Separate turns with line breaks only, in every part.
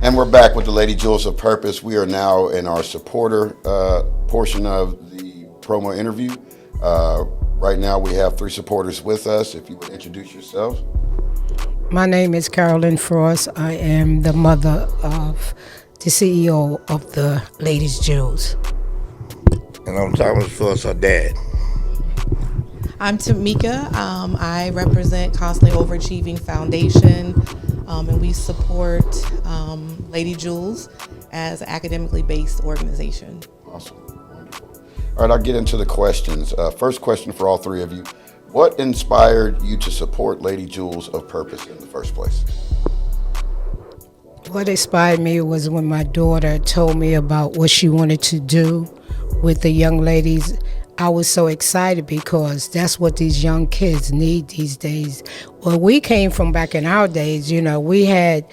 And we're back with the Lady Jewels of Purpose. We are now in our supporter portion of the promo interview. Right now, we have three supporters with us. If you would introduce yourselves.
My name is Carolyn Frost. I am the mother of the CEO of the Ladies Jewels.
And I'm Thomas Frost, her dad.
I'm Tamika. I represent Constantly Overachieving Foundation, and we support Lady Jewels as an academically based organization.
Awesome. Wonderful. All right, I'll get into the questions. First question for all three of you. What inspired you to support Lady Jewels of Purpose in the first place?
What inspired me was when my daughter told me about what she wanted to do with the young ladies. I was so excited because that's what these young kids need these days. Well, we came from back in our days, we had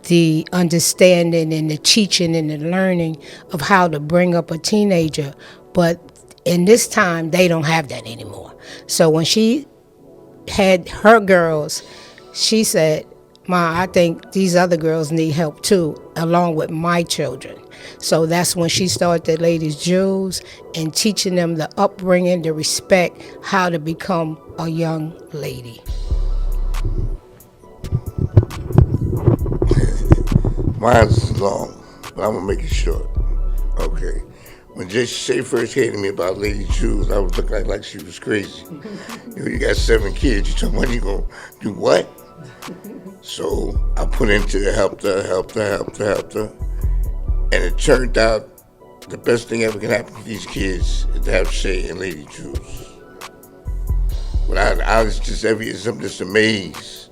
the understanding and the teaching and the learning of how to bring up a teenager. But in this time, they don't have that anymore. So when she had her girls, she said, Ma, I think these other girls need help too, along with my children. So that's when she started the Ladies Jewels and teaching them the upbringing, the respect, how to become a young lady.
Mine's long, but I'm gonna make it short. Okay. When Shay first hated me about Lady Jewels, I was looking like she was crazy. You got 7 kids. You talking about you gonna do what? So I put into the help her. And it turned out the best thing ever can happen to these kids is to have Shay and Lady Jewels. But I was just I'm just amazed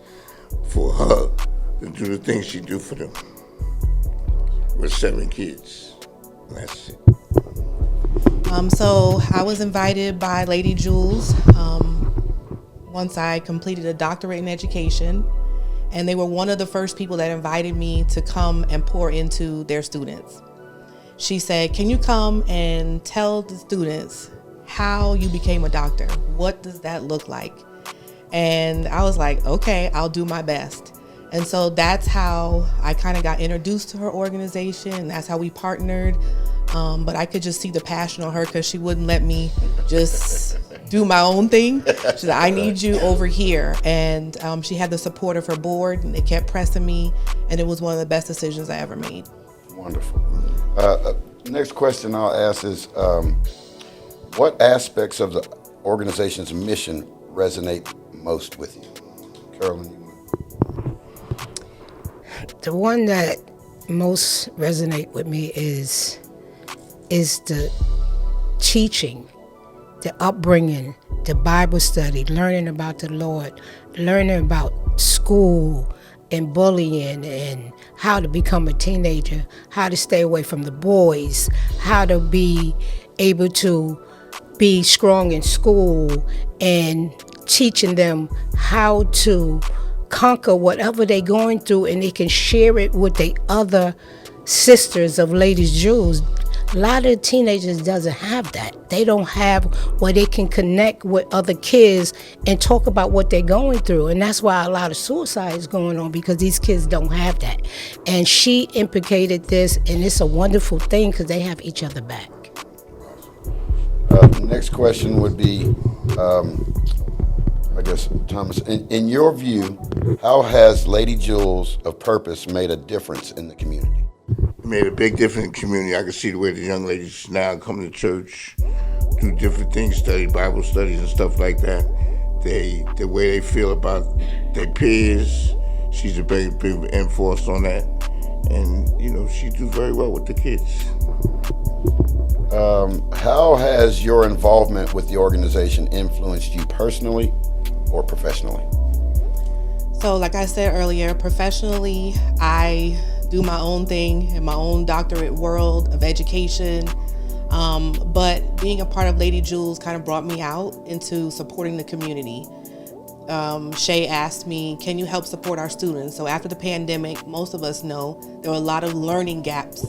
for her to do the things she do for them. With 7 kids. And that's it.
So I was invited by Lady Jewels once I completed a doctorate in education, and they were one of the first people that invited me to come and pour into their students. She said, can you come and tell the students how you became a doctor? What does that look like? And I was like, okay, I'll do my best. And so that's how I kind of got introduced to her organization, and that's how we partnered. But I could just see the passion on her because she wouldn't let me just do my own thing. She said, I need you over here. And she had the support of her board, and they kept pressing me, and it was one of the best decisions I ever made.
Wonderful. Next question I'll ask is, what aspects of the organization's mission resonate most with you? Carolyn,
The one that most resonate with me is the teaching, the upbringing, the Bible study, learning about the Lord, learning about school and bullying and how to become a teenager, how to stay away from the boys, how to be able to be strong in school, and teaching them how to conquer whatever they're going through, and they can share it with the other sisters of Ladies Jewels. A lot of teenagers doesn't have that. They don't have where they can connect with other kids and talk about what they're going through. And that's why a lot of suicide is going on, because these kids don't have that. And she implicated this, and it's a wonderful thing because they have each other back.
next question would be, I guess, Thomas, in your view, how has Lady Jewels of Purpose made a difference in the community?
It made a big difference in the community. I can see the way the young ladies now come to church, do different things, study Bible studies and stuff like that. The way they feel about their peers, she's a big enforce on that. And, she do very well with the kids.
How has your involvement with the organization influenced you personally or professionally?
So like I said earlier, professionally, I do my own thing in my own doctorate world of education. But being a part of Lady Jewels kind of brought me out into supporting the community. Shay asked me, can you help support our students? So after the pandemic, most of us know there were a lot of learning gaps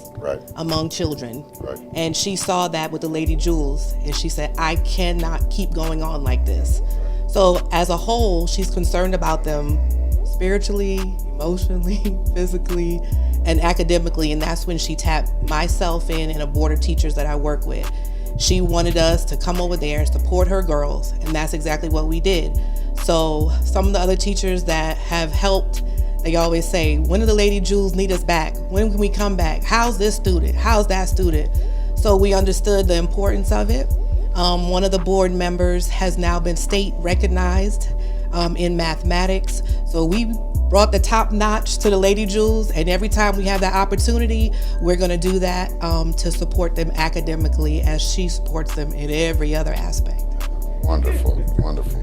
among children. And she saw that with the Lady Jewels, and she said, I cannot keep going on like this. So as a whole, she's concerned about them spiritually, emotionally, physically, and academically. And that's when she tapped myself in and a board of teachers that I work with. She wanted us to come over there and support her girls, and that's exactly what we did. So some of the other teachers that have helped, they always say, when do the Lady Jewels need us back? When can we come back? How's this student? How's that student? So we understood the importance of it. One of the board members has now been state recognized in mathematics. So we brought the top notch to the Lady Jewels, and every time we have that opportunity, we're going to do that to support them academically as she supports them in every other aspect.
Wonderful, wonderful.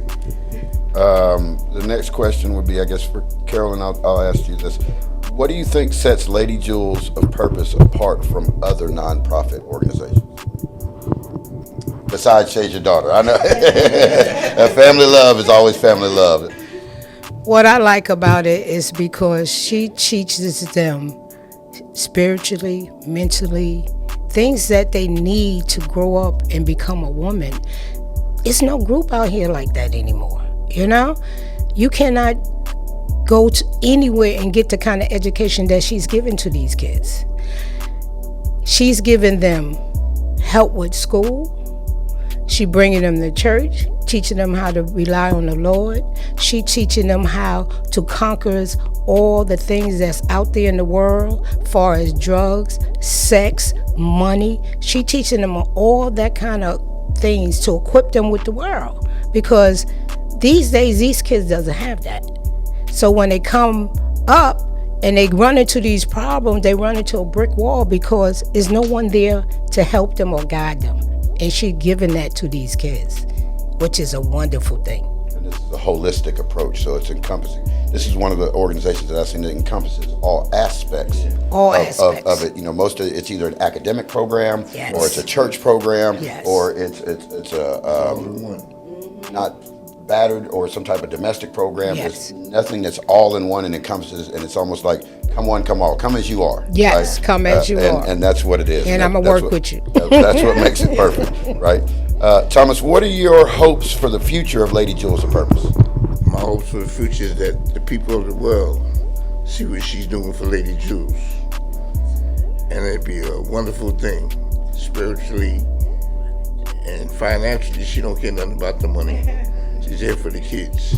The next question would be, I guess, for Carolyn, I'll ask you this. What do you think sets Lady Jewels of Purpose apart from other nonprofit organizations? Besides Shade Your Daughter. I know family love is always family love.
What I like about it is because she teaches them spiritually, mentally, things that they need to grow up and become a woman. It's no group out here like that anymore, you know? You cannot go to anywhere and get the kind of education that she's giving to these kids. She's giving them help with school. She bringing them to church, teaching them how to rely on the Lord. She teaching them how to conquer all the things that's out there in the world, far as drugs, sex, money. She teaching them all that kind of things to equip them with the world, because these days these kids doesn't have that. So when they come up and they run into these problems, they run into a brick wall because there's no one there to help them or guide them. And she's giving that to these kids, which is a wonderful thing.
And this is a holistic approach, so it's encompassing. This is one of the organizations that I've seen that encompasses all aspects, of it. You know, most of it's either an academic program,
Yes.
or it's a church program,
Yes.
or it's a not battered or some type of domestic program.
Yes.
It's nothing that's all in one and encompasses, and it's almost like come one, come all, come as you are.
Yes, come as you are.
And that's what it is.
And I'ma work with you.
That's what makes it perfect, right? Thomas, what are your hopes for the future of Lady Jewels of Purpose?
My hopes for the future is that the people of the world see what she's doing for Lady Jewels. And it'd be a wonderful thing, spiritually and financially. She don't care nothing about the money. She's there for the kids.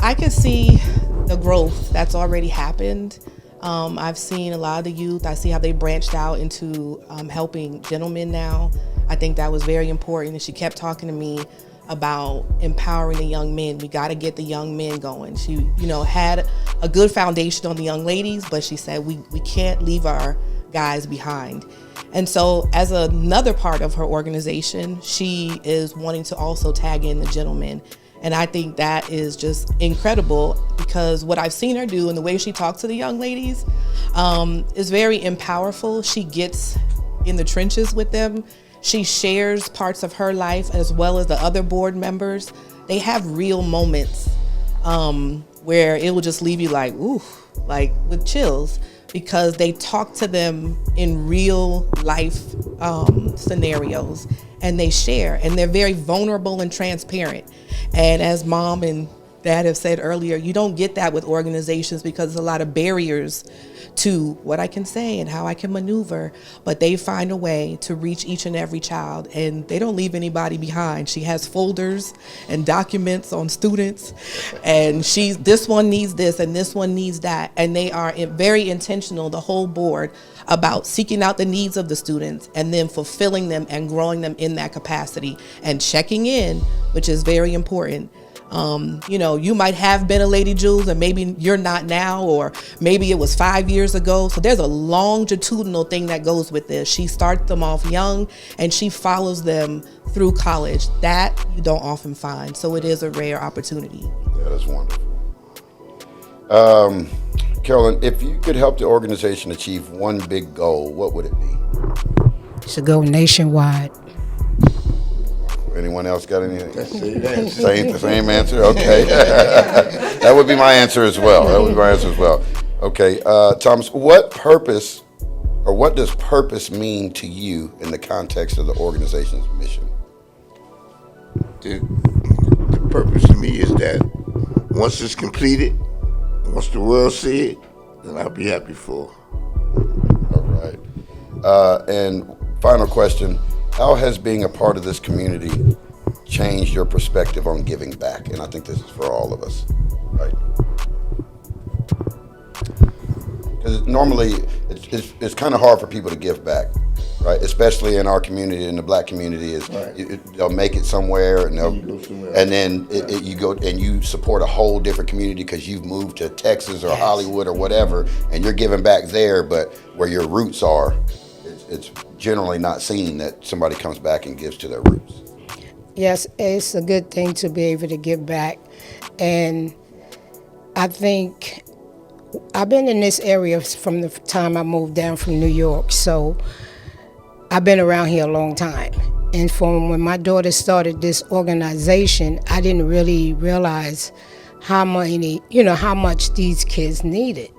I can see the growth that's already happened. I've seen a lot of the youth. I see how they branched out into helping gentlemen now. I think that was very important. And she kept talking to me about empowering the young men. We got to get the young men going. She, had a good foundation on the young ladies, but she said we can't leave our guys behind. And so as another part of her organization, she is wanting to also tag in the gentlemen. And I think that is just incredible, because what I've seen her do and the way she talks to the young ladies is very powerful. She gets in the trenches with them. She shares parts of her life as well as the other board members. They have real moments where it will just leave you like, ooh, like with chills, because they talk to them in real life scenarios, and they share, and they're very vulnerable and transparent. And as Mom and Dad have said earlier, you don't get that with organizations because there's a lot of barriers to what I can say and how I can maneuver, but they find a way to reach each and every child, and they don't leave anybody behind. She has folders and documents on students, and this one needs this and this one needs that, and they are very intentional, the whole board, about seeking out the needs of the students and then fulfilling them and growing them in that capacity and checking in, which is very important. You might have been a Lady Jewels and maybe you're not now, or maybe it was 5 years ago. So there's a longitudinal thing that goes with this. She starts them off young and she follows them through college. That you don't often find. So it is a rare opportunity.
That is wonderful. Carolyn, if you could help the organization achieve one big goal, what would it be?
To go nationwide.
Anyone else got anything?
That's the
Same answer? Okay. That would be my answer as well. Okay. Thomas, what does purpose mean to you in the context of the organization's mission?
The purpose to me is that once it's completed, once the world see it, then I'll be happy for her.
All right. And final question, how has being a part of this community changed your perspective on giving back? And I think this is for all of us, right? Because normally it's kind of hard for people to give back, right? Especially in our community, in the black community, they'll make it somewhere and then you go and you support a whole different community because you've moved to Texas or Hollywood or whatever, and you're giving back there, but where your roots are, it's generally not seen that somebody comes back and gives to their roots.
Yes, it's a good thing to be able to give back. And I think I've been in this area from the time I moved down from New York, so I've been around here a long time. And from when my daughter started this organization, I didn't really realize how much these kids needed.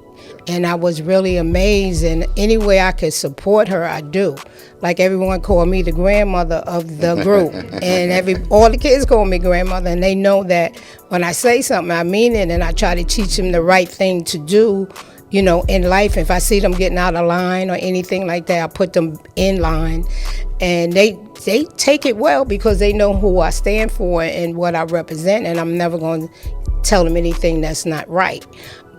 And I was really amazed, and any way I could support her, I do. Like everyone called me the grandmother of the group, and all the kids call me grandmother, and they know that when I say something, I mean it, and I try to teach them the right thing to do, in life. If I see them getting out of line or anything like that, I put them in line, and they take it well because they know who I stand for and what I represent, and I'm never going to tell them anything that's not right.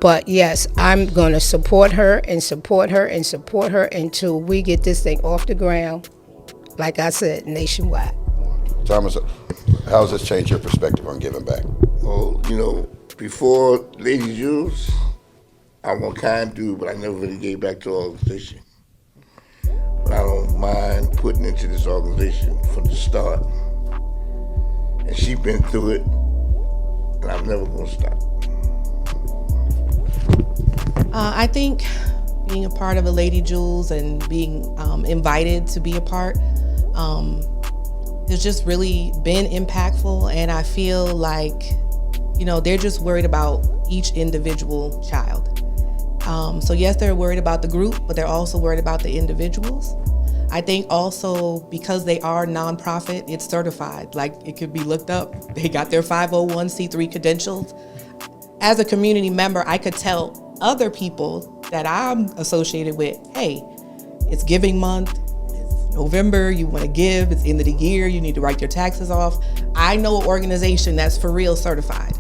But yes, I'm going to support her and support her and support her until we get this thing off the ground, like I said, nationwide.
Thomas, how has this changed your perspective on giving back?
Well, before Lady Jules, I'm a kind dude, but I never really gave back to the organization. But I don't mind putting into this organization from the start. And she's been through it, and I'm never going to stop.
I think being a part of a Lady Jules and being invited to be a part has just really been impactful, and I feel like, they're just worried about each individual child. So yes, they're worried about the group, but they're also worried about the individuals. I think also because they are nonprofit, it's certified. Like, it could be looked up. They got their 501c3 credentials. As a community member, I could tell other people that I'm associated with, hey, it's giving month, it's November, you want to give, it's end of the year, you need to write your taxes off. I know an organization that's for real certified.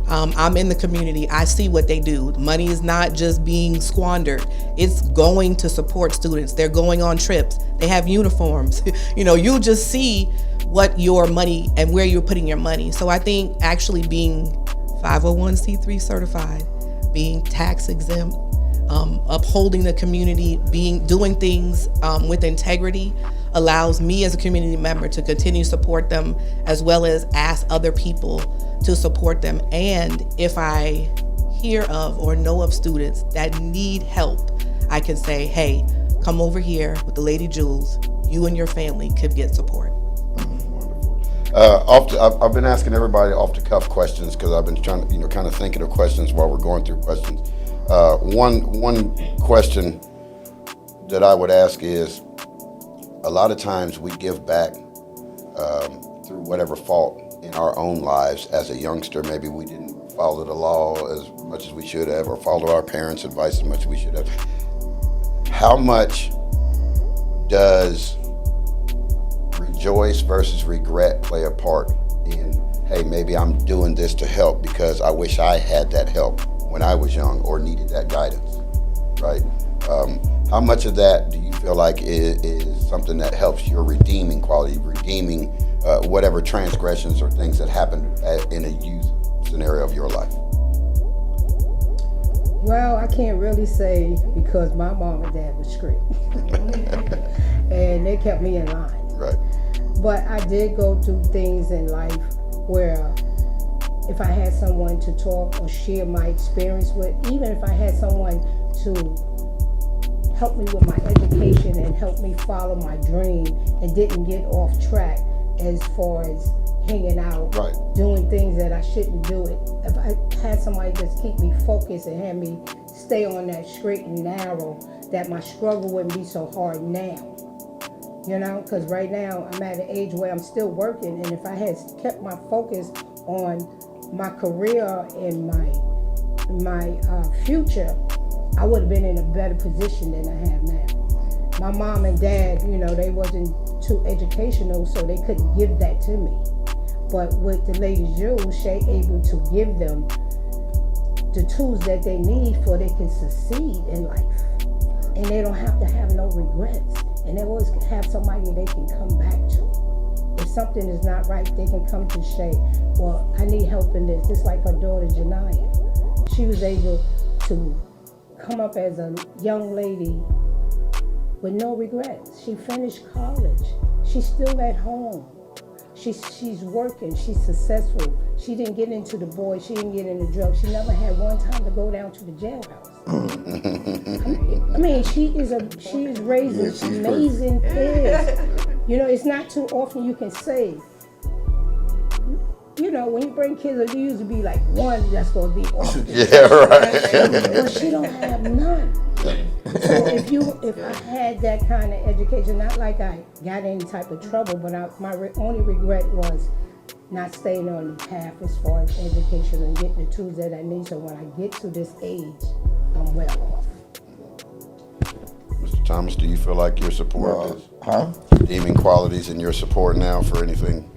I'm in the community, I see what they do. Money is not just being squandered, it's going to support students. They're going on trips, they have uniforms. You'll just see what your money and where you're putting your money. So I think actually being 501c3 certified, being tax exempt, upholding the community, doing things with integrity allows me as a community member to continue to support them, as well as ask other people to support them. And if I hear of or know of students that need help, I can say, hey, come over here with the Lady Jules. You and your family could get support.
I've been asking everybody off the cuff questions because I've been trying to, kind of thinking of questions while we're going through questions. One question that I would ask is, a lot of times we give back through whatever fault in our own lives. As a youngster, maybe we didn't follow the law as much as we should have, or follow our parents' advice as much as we should have. How much does rejoice versus regret play a part in, hey, maybe I'm doing this to help because I wish I had that help when I was young or needed that guidance, right? How much of that do you feel like is something that helps your redeeming quality, redeeming whatever transgressions or things that happened in a youth scenario of your life?
Well, I can't really say because my mom and dad was strict. And they kept me in line.
Right.
But I did go through things in life where if I had someone to talk or share my experience with, even if I had someone to help me with my education and help me follow my dream and didn't get off track as far as hanging out,
right,
doing things that I shouldn't do it. If I had somebody just keep me focused and have me stay on that straight and narrow, that my struggle wouldn't be so hard now. Because right now I'm at an age where I'm still working, and if I had kept my focus on my career and my future, I would have been in a better position than I have now. My mom and dad, they wasn't too educational, so they couldn't give that to me. But with the Lady Jules, she able to give them the tools that they need for they can succeed in life. And they don't have to have no regrets. And they always have somebody they can come back to. If something is not right, they can come to Shay. Well, I need help in this. Just like her daughter, Janiyah. She was able to come up as a young lady with no regrets. She finished college. She's still at home. She's working. She's successful. She didn't get into the boys. She didn't get into drugs. She never had one time to go down to the jailhouse. I mean, she is raising amazing kids. It's not too often you can say. When you bring kids, you usually be like one that's going to be awesome.
Yeah, right.
Well, she don't have none. So if I had that kind of education, not like I got any type of trouble, but my only regret was not staying on the path as far as education and getting the tools that I need. So when I get to this age, I'm well off.
Mr. Thomas, do you feel like your support is redeeming qualities in your support now for anything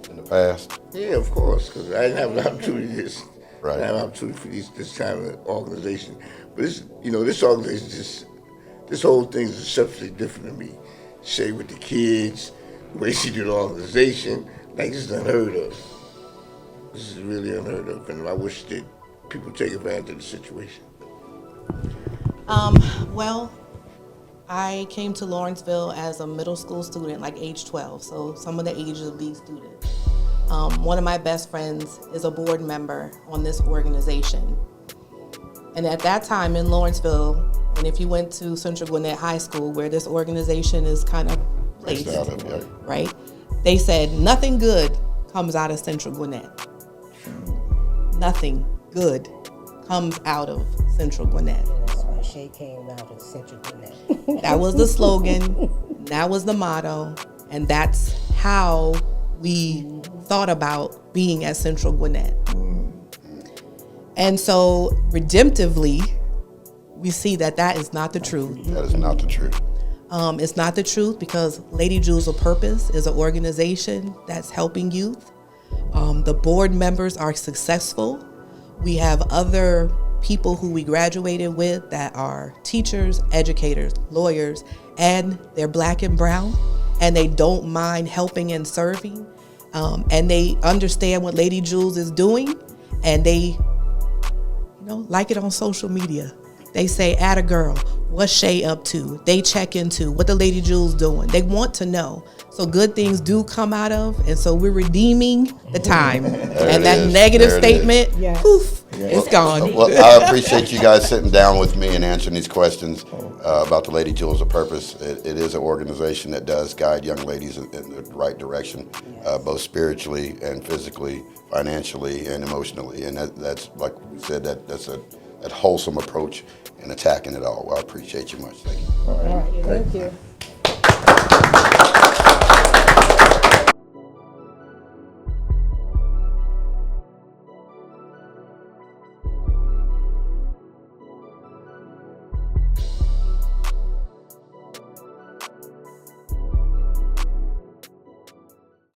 in the past?
Yeah, of course, because I didn't have an opportunity
Right.
I didn't have an opportunity for this kind of organization. But this organization, this whole thing is exceptionally different to me. Shay with the kids, the way she did the organization, like this is unheard of. This is really unheard of, and I wish that people take advantage of the situation.
Well, I came to Lawrenceville as a middle school student, like age 12, so some of the ages of these students. One of my best friends is a board member on this organization. And at that time in Lawrenceville, and if you went to Central Gwinnett High School, where this organization is kind of placed, right? They said nothing good comes out of Central Gwinnett. Nothing good comes out of Central Gwinnett.
And that's why Shay came out of Central Gwinnett.
That was the slogan, that was the motto, and that's how we thought about being at Central Gwinnett. And so, redemptively, we see that is not the truth.
That is not the truth.
It's not the truth because Lady Jewels of Purpose is an organization that's helping youth. The board members are successful. We have other people who we graduated with that are teachers, educators, lawyers, and they're Black and brown, and they don't mind helping and serving, and they understand what Lady Jewels is doing, and they like it on social media. They say, "Atta girl, what's Shay up to?" They check into what the Lady Jewels doing. They want to know. So good things do come out of, and so we're redeeming the time. And that negative statement, poof, it's gone.
Well, I appreciate you guys sitting down with me and answering these questions about the Lady Jewels of Purpose. It is an organization that does guide young ladies in the right direction, both spiritually and physically, financially and emotionally. And that's like we said, that's a wholesome approach in attacking it all. Well, I appreciate you much. Thank you.
All right, thank you.